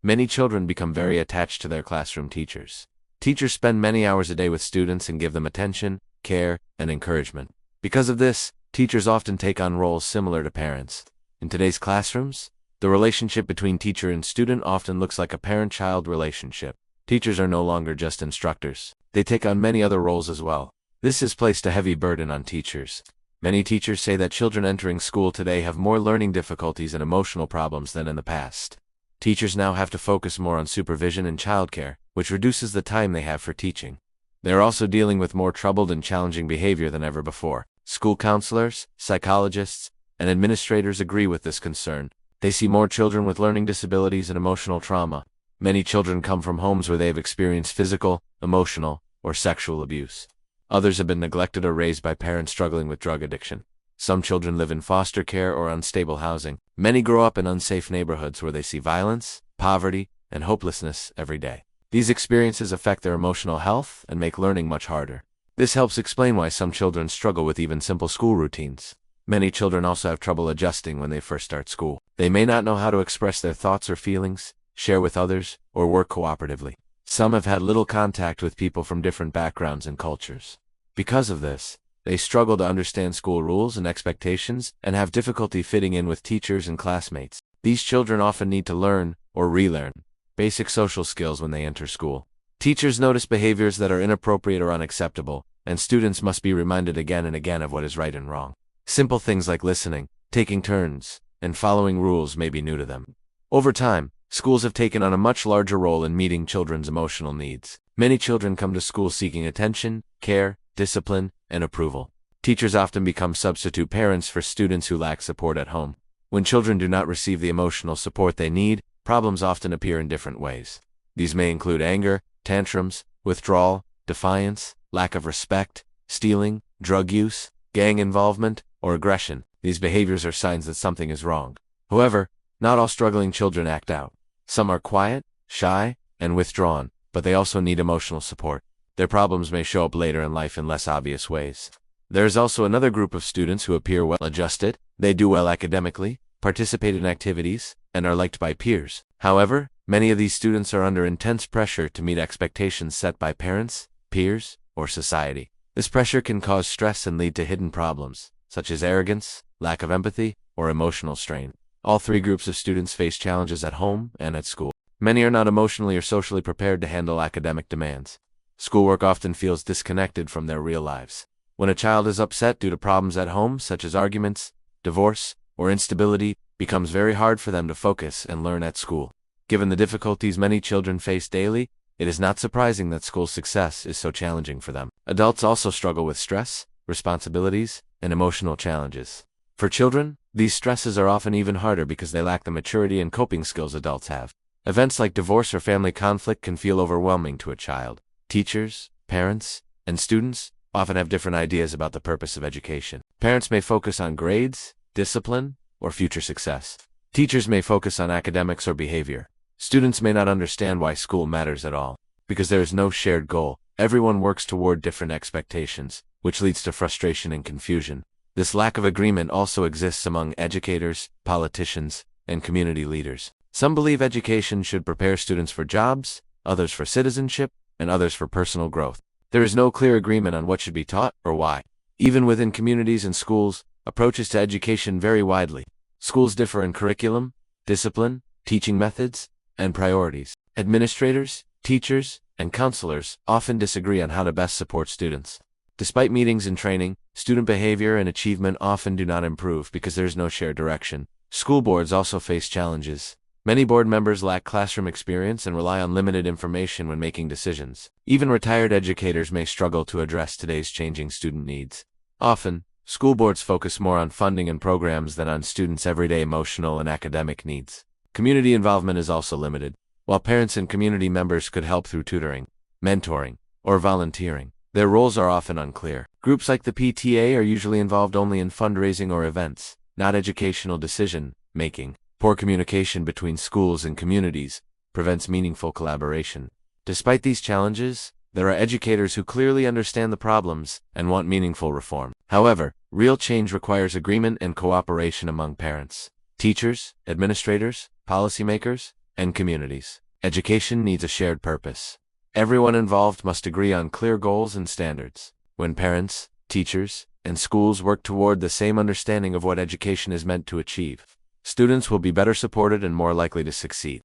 Many children become very attached to their classroom teachers. Teachers spend many hours a day with students and give them attention, care, and encouragement. Because of this, teachers often take on roles similar to parents. In today's classrooms, the relationship between teacher and student often looks like a parent-child relationship. Teachers are no longer just instructors. They take on many other roles as well. This has placed a heavy burden on teachers. Many teachers say that children entering school today have more learning difficulties and emotional problems than in the past. Teachers now have to focus more on supervision and childcare, which reduces the time they have for teaching. They are also dealing with more troubled and challenging behavior than ever before. School counselors, psychologists, and administrators agree with this concern. They see more children with learning disabilities and emotional trauma. Many children come from homes where they have experienced physical, emotional, or sexual abuse. Others have been neglected or raised by parents struggling with drug addiction. Some children live in foster care or unstable housing. Many grow up in unsafe neighborhoods where they see violence, poverty, and hopelessness every day. These experiences affect their emotional health and make learning much harder. This helps explain why some children struggle with even simple school routines. Many children also have trouble adjusting when they first start school. They may not know how to express their thoughts or feelings, share with others, or work cooperatively. Some have had little contact with people from different backgrounds and cultures. Because of this, they struggle to understand school rules and expectations and have difficulty fitting in with teachers and classmates. These children often need to learn, or relearn, basic social skills when they enter school. Teachers notice behaviors that are inappropriate or unacceptable, and students must be reminded again and again of what is right and wrong. Simple things like listening, taking turns, and following rules may be new to them. Over time, schools have taken on a much larger role in meeting children's emotional needs. Many children come to school seeking attention, care, discipline, and approval. Teachers often become substitute parents for students who lack support at home. When children do not receive the emotional support they need, problems often appear in different ways. These may include anger, tantrums, withdrawal, defiance, lack of respect, stealing, drug use, gang involvement, or aggression. These behaviors are signs that something is wrong. However, not all struggling children act out. Some are quiet, shy, and withdrawn, but they also need emotional support. Their problems may show up later in life in less obvious ways. There is also another group of students who appear well-adjusted. They do well academically, participate in activities, and are liked by peers. However, many of these students are under intense pressure to meet expectations set by parents, peers, or society. This pressure can cause stress and lead to hidden problems, such as arrogance, lack of empathy, or emotional strain. All three groups of students face challenges at home and at school. Many are not emotionally or socially prepared to handle academic demands. Schoolwork often feels disconnected from their real lives. When a child is upset due to problems at home, such as arguments, divorce, or instability, it becomes very hard for them to focus and learn at school. Given the difficulties many children face daily, it is not surprising that school success is so challenging for them. Adults also struggle with stress, responsibilities, and emotional challenges. For children, these stresses are often even harder because they lack the maturity and coping skills adults have. Events like divorce or family conflict can feel overwhelming to a child. Teachers, parents, and students often have different ideas about the purpose of education. Parents may focus on grades, discipline, or future success. Teachers may focus on academics or behavior. Students may not understand why school matters at all. Because there is no shared goal, everyone works toward different expectations, which leads to frustration and confusion. This lack of agreement also exists among educators, politicians, and community leaders. Some believe education should prepare students for jobs, others for citizenship, and others for personal growth. There is no clear agreement on what should be taught or why. Even within communities and schools, approaches to education vary widely. Schools differ in curriculum, discipline, teaching methods, and priorities. Administrators, teachers, and counselors often disagree on how to best support students. Despite meetings and training, student behavior and achievement often do not improve because there is no shared direction. School boards also face challenges. Many board members lack classroom experience and rely on limited information when making decisions. Even retired educators may struggle to address today's changing student needs. Often, school boards focus more on funding and programs than on students' everyday emotional and academic needs. Community involvement is also limited. While parents and community members could help through tutoring, mentoring, or volunteering, their roles are often unclear. Groups like the PTA are usually involved only in fundraising or events, not educational decision-making. Poor communication between schools and communities prevents meaningful collaboration. Despite these challenges, there are educators who clearly understand the problems and want meaningful reform. However, real change requires agreement and cooperation among parents, teachers, administrators, policymakers, and communities. Education needs a shared purpose. Everyone involved must agree on clear goals and standards. When parents, teachers, and schools work toward the same understanding of what education is meant to achieve, students will be better supported and more likely to succeed.